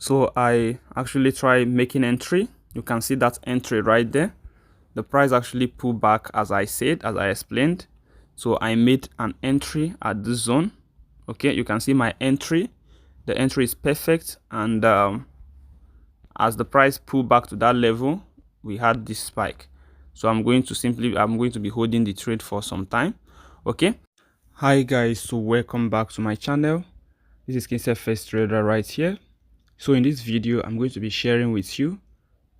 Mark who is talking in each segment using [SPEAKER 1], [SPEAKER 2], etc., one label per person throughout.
[SPEAKER 1] So I actually try making entry. You can see that entry right there. The price actually pulled back as I said, as I explained. So I made an entry at this zone. Okay, you can see my entry. The entry is perfect, and as the price pulled back to that level, we had this spike. So I'm going to be holding the trade for some time. Okay. Hi guys, so welcome back to my channel. This is Kinsey First Trader right here. So in this video, I'm going to be sharing with you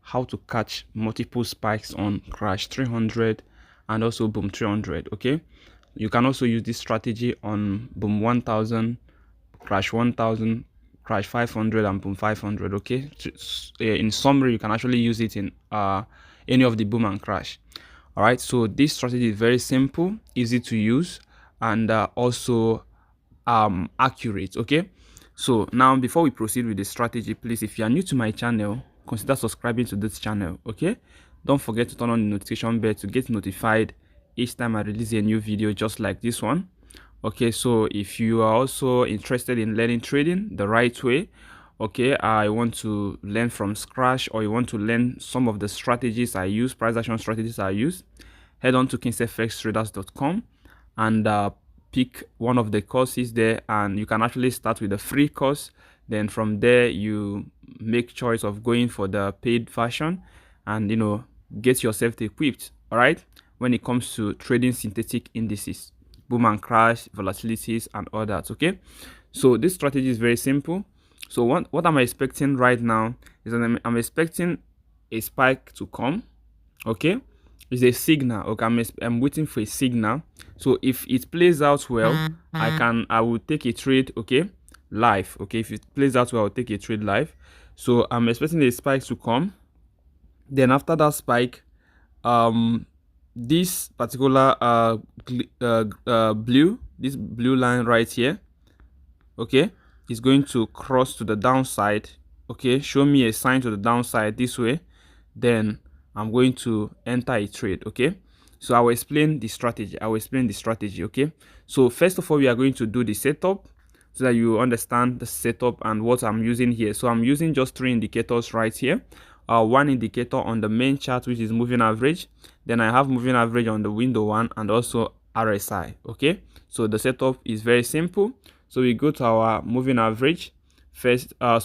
[SPEAKER 1] how to catch multiple spikes on crash 300 and also boom 300. Okay, you can also use this strategy on boom 1000, crash 1000, crash 500 and boom 500. Okay, in summary, you can actually use it in any of the boom and crash. All right, so this strategy is very simple, easy to use, and also accurate. Okay, so now before we proceed with the strategy, please, if you are new to my channel, consider subscribing to this channel. Okay, don't forget to turn on the notification bell to get notified each time I release a new video just like this one. Okay, so if you are also interested in learning trading the right way, okay, I want to learn from scratch, or you want to learn some of the strategies I use, price action strategies I use, head on to kinseyfxtraders.com and pick one of the courses there, and you can actually start with a free course. Then from there you make choice of going for the paid version, and get yourself equipped, all right, when it comes to trading synthetic indices, boom and crash, volatilities and all that. Okay, so this strategy is very simple. So what I'm expecting right now is that I'm expecting a spike to come. Okay, it's a signal. Okay, I'm waiting for a signal. So if it plays out well, I will take a trade, okay, live. Okay, if it plays out well, I'll take a trade live. So I'm expecting a spike to come. Then after that spike, this particular this blue line right here, okay, is going to cross to the downside. Okay, show me a sign to the downside this way, then I'm going to enter a trade. Okay, so I will explain the strategy. Okay, so first of all, we are going to do the setup so that you understand the setup and what I'm using here. So I'm using just 3 indicators right here. One indicator on the main chart, which is moving average. Then I have moving average on the window one, and also RSI. Okay, so the setup is very simple. So we go to our moving average first, our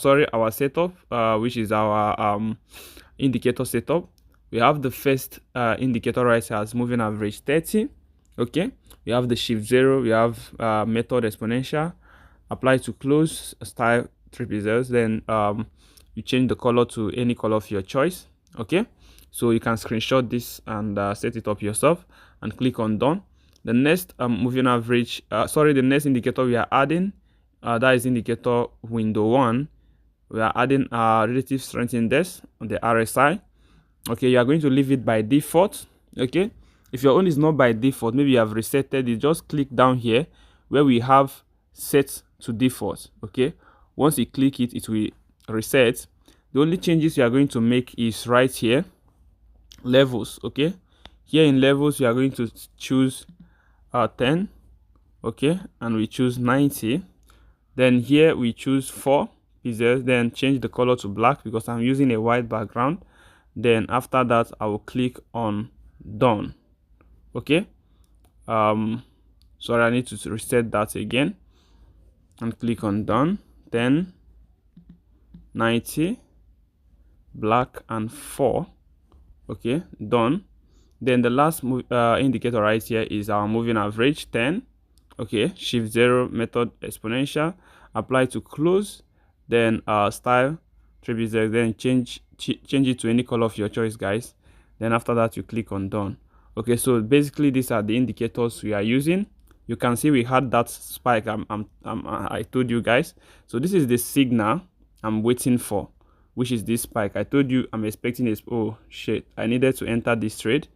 [SPEAKER 1] setup, which is our indicator setup. We have the first indicator right here as moving average 30. Okay, we have the shift 0, we have method exponential, apply to close, style 3 pixels. Then you change the color to any color of your choice. Okay, so you can screenshot this and set it up yourself and click on done. The next moving average, the next indicator we are adding, that is indicator window 1. We are adding relative strength index on the RSI. Okay, you are going to leave it by default. Okay, if your own is not by default, maybe you have resetted it, just click down here where we have set to default. Okay, once you click it, it will reset. The only changes you are going to make is right here, levels. Okay, here in levels, you are going to choose 10. Okay, and we choose 90. Then here we choose 4 pixels. Then change the color to black because I'm using a white background. Then after that, I will click on done. Okay, sorry, I need to reset that again and click on done. 10, 90, black, and 4. Okay, done. Then the last indicator right here is our moving average 10. Okay, shift 0, method exponential, apply to close, then style 3 pixels, then change it to any color of your choice, guys. Then after that, you click on done. Okay, so basically these are the indicators we are using. You can see we had that spike I told you guys. So this is the signal I'm waiting for, which is this spike. I told you I'm expecting this. Oh shit, I needed to enter this trade,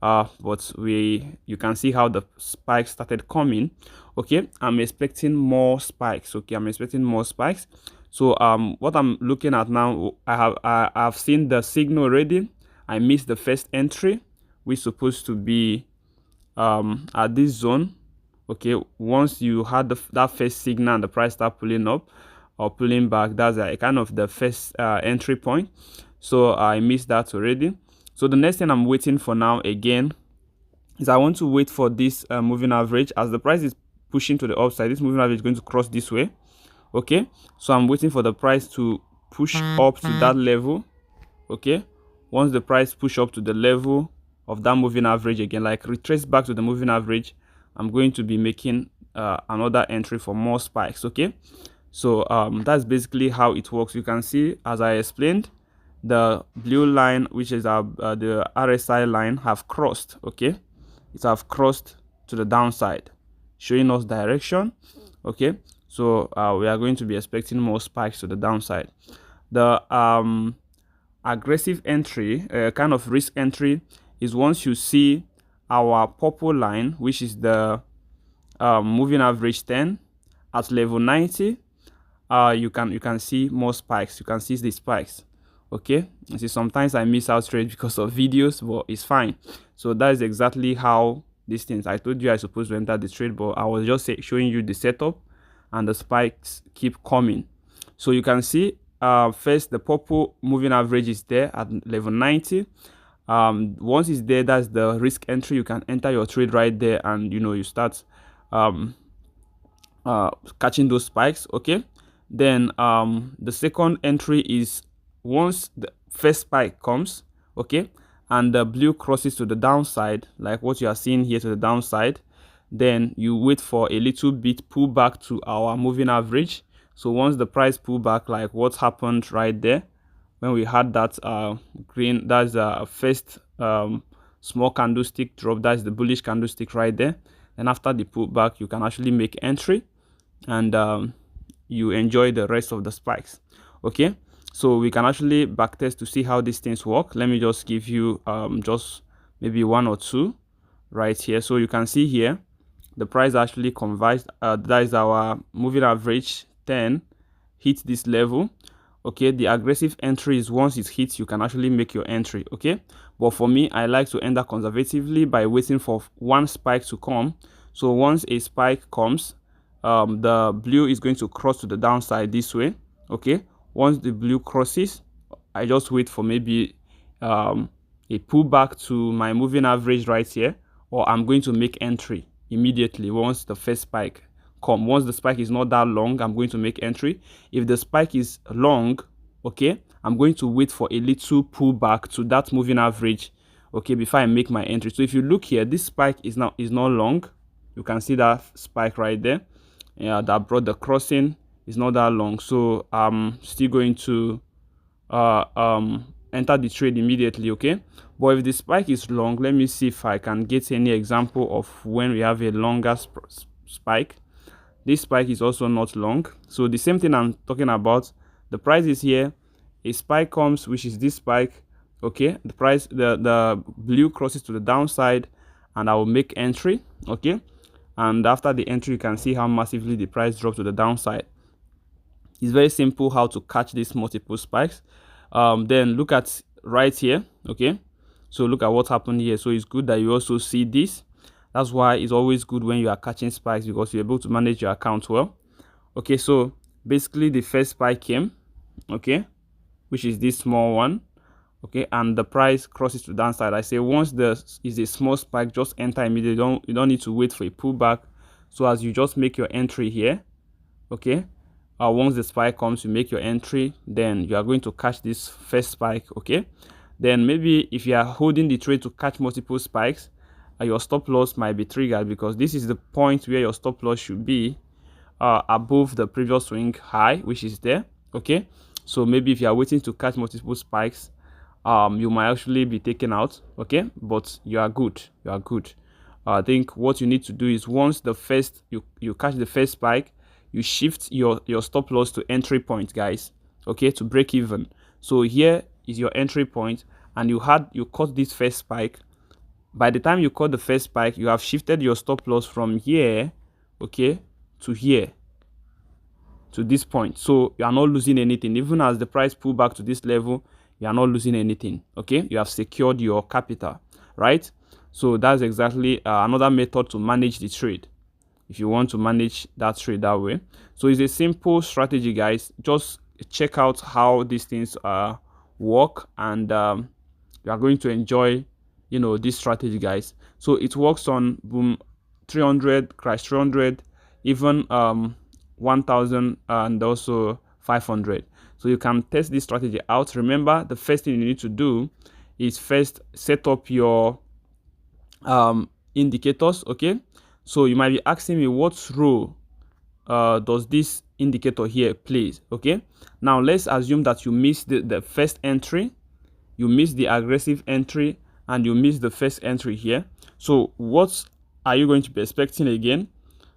[SPEAKER 1] but you can see how the spike started coming. Okay, I'm expecting more spikes. Okay, I'm expecting more spikes. So what I'm looking at now, I've seen the signal already. I missed the first entry, which is supposed to be at this zone. Okay, once you had that first signal and the price start pulling up, or pulling back. That's kind of the first entry point, so I missed that already. So the next thing I'm waiting for now again is I want to wait for this moving average. As the price is pushing to the upside, this moving average is going to cross this way. Okay, so I'm waiting for the price to push up to that level. Okay, once the price push up to the level of that moving average again, like retrace back to the moving average, I'm going to be making another entry for more spikes. Okay, so that's basically how it works. You can see, as I explained, the blue line, which is the RSI line, have crossed. Okay, it have crossed to the downside, showing us direction. Okay, so we are going to be expecting more spikes to the downside. The aggressive entry, kind of risk entry, is once you see our purple line, which is the moving average 10 at level 90. You can see more spikes. You can see the spikes. Okay, you see, sometimes I miss out trade because of videos, but it's fine. So that is exactly how these things, I told you I supposed to enter the trade, but I was just showing you the setup, and the spikes keep coming. So you can see first the purple moving average is there at level 90. Once it's there, that's the risk entry. You can enter your trade right there, and you start catching those spikes. Okay, then the second entry is once the first spike comes, okay, and the blue crosses to the downside, like what you are seeing here to the downside, then you wait for a little bit pullback to our moving average. So once the price pull back, like what happened right there when we had that green, that's first small candlestick drop, that's the bullish candlestick right there, and after the pullback you can actually make entry, and you enjoy the rest of the spikes. Okay, so we can actually backtest to see how these things work. Let me just give you just maybe one or two right here. So you can see here the price actually converged. That is our moving average 10 hit this level. Okay, the aggressive entry is once it hits, you can actually make your entry. Okay, but for me, I like to enter conservatively by waiting for one spike to come. So once a spike comes, the blue is going to cross to the downside this way. Okay, once the blue crosses, I just wait for maybe a pullback to my moving average right here, or I'm going to make entry immediately once the first spike come. Once the spike is not that long, I'm going to make entry. If the spike is long, okay, I'm going to wait for a little pullback to that moving average, okay, before I make my entry. So if you look here, this spike is not long. You can see that spike right there, yeah, that brought the crossing. Is not that long, so I'm still going to enter the trade immediately. Okay, but if the spike is long, let me see if I can get any example of when we have a longer spike. This spike is also not long, so the same thing I'm talking about. The price is here, a spike comes, which is this spike. Okay, the price, the blue crosses to the downside, and I will make entry. Okay, and after the entry, you can see how massively the price drops to the downside. It's very simple how to catch these multiple spikes. Then look at right here. Okay, so look at what happened here. So it's good that you also see this. That's why it's always good when you are catching spikes, because you're able to manage your account well. Okay, so basically the first spike came, okay, which is this small one. Okay, and the price crosses to the downside. I say once there is a small spike, just enter immediately. You don't need to wait for a pullback. So as you just make your entry here, okay, once the spike comes, you make your entry, then you are going to catch this first spike. Okay, then maybe if you are holding the trade to catch multiple spikes, your stop loss might be triggered, because this is the point where your stop loss should be above the previous swing high, which is there. Okay, so maybe if you are waiting to catch multiple spikes, you might actually be taken out. Okay, but you are good. I think what you need to do is once the first you catch the first spike, you shift your stop loss to entry point, guys. Okay, to break even. So here is your entry point, and you caught this first spike. By the time you caught the first spike, you have shifted your stop loss from here, okay, to here, to this point. So you are not losing anything. Even as the price pull back to this level, you are not losing anything. Okay, you have secured your capital, right? So that's exactly another method to manage the trade. if you want to manage that trade that way. So it's a simple strategy, guys. Just check out how these things work, and you are going to enjoy, you know, this strategy, guys. So it works on boom 300, crash 300, even 1000, and also 500. So you can test this strategy out. Remember, the first thing you need to do is first set up your indicators. Okay, so you might be asking me, what role does this indicator here plays? Okay, now let's assume that you missed the first entry, you missed the aggressive entry, and you missed the first entry here. So what are you going to be expecting again?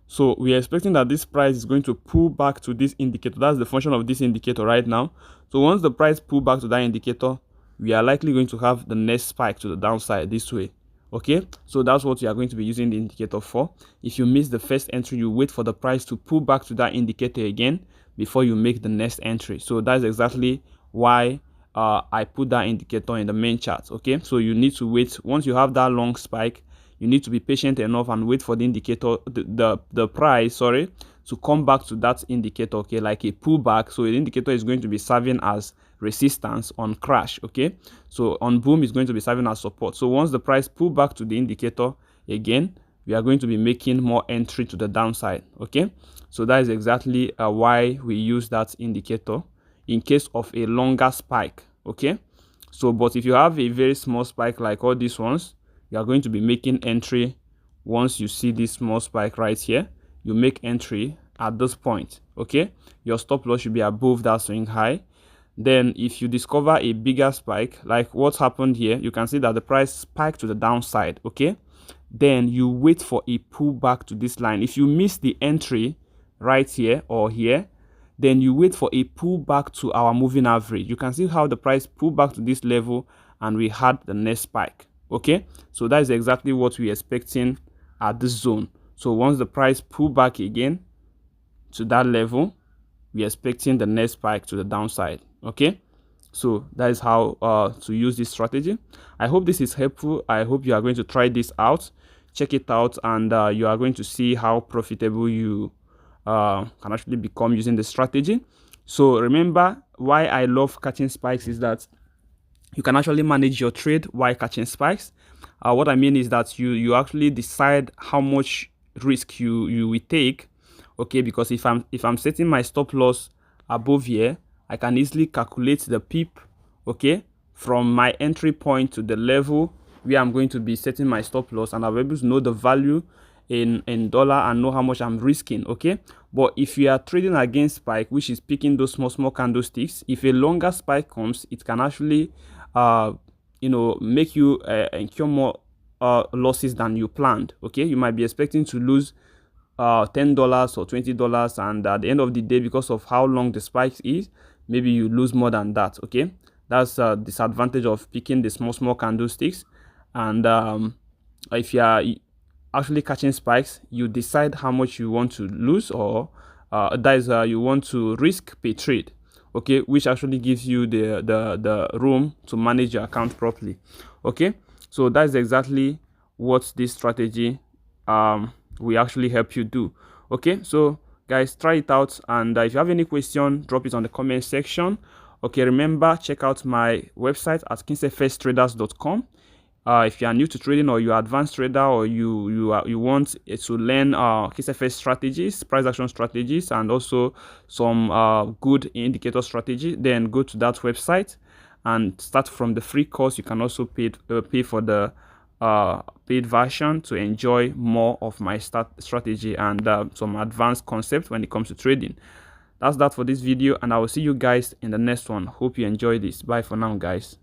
[SPEAKER 1] So we are expecting that this price is going to pull back to this indicator. That's the function of this indicator right now. So once the price pull back to that indicator, we are likely going to have the next spike to the downside this way. Okay, so that's what you are going to be using the indicator for. If you miss the first entry, you wait for the price to pull back to that indicator again before you make the next entry. So that's exactly why I put that indicator in the main chart. Okay, so you need to wait. Once you have that long spike, you need to be patient enough and wait for the indicator, the price, sorry, to come back to that indicator. Okay, like a pullback. So the indicator is going to be serving as resistance on crash. Okay, so on boom is going to be serving as support. So once the price pull back to the indicator again, we are going to be making more entry to the downside. Okay, so that is exactly why we use that indicator in case of a longer spike. Okay, so but if you have a very small spike like all these ones, you are going to be making entry. Once you see this small spike right here, you make entry at this point. Okay, your stop loss should be above that swing high. Then if you discover a bigger spike like what happened here, you can see that the price spiked to the downside. Okay, then you wait for a pullback to this line. If you miss the entry right here or here, then you wait for a pullback to our moving average. You can see how the price pulled back to this level and we had the next spike. Okay, so that is exactly what we're expecting at this zone. So once the price pull back again to that level, we're expecting the next spike to the downside. Okay, so that is how to use this strategy. I hope this is helpful. I hope you are going to try this out, check it out, and you are going to see how profitable you can actually become using the strategy. So remember, why I love catching spikes is that you can actually manage your trade while catching spikes. What I mean is that you actually decide how much risk you will take. Okay, because if I'm setting my stop loss above here, I can easily calculate the pip, okay, from my entry point to the level where I'm going to be setting my stop loss, and I'll be able to know the value in dollar and know how much I'm risking. Okay, but if you are trading against spike, which is picking those small candlesticks, if a longer spike comes, it can actually you know, make you incur more losses than you planned. Okay, you might be expecting to lose $10 or $20, and at the end of the day, because of how long the spike is, maybe you lose more than that. Okay, that's a disadvantage of picking the small candlesticks. And if you are actually catching spikes, you decide how much you want to lose, or that is you want to risk per trade. Okay, which actually gives you the room to manage your account properly. Okay, so that's exactly what this strategy will actually help you do. Okay, so guys, try it out, and if you have any question, drop it on the comment section. Okay, remember, check out my website at kingsfstraders.com. If you are new to trading, or you are advanced trader, or you want to learn KSFS strategies, price action strategies, and also some good indicator strategy, then go to that website and start from the free course. You can also pay for the paid version to enjoy more of my strategy and some advanced concepts when it comes to trading. That's that for this video, and I will see you guys in the next one. Hope you enjoy this. Bye for now, guys.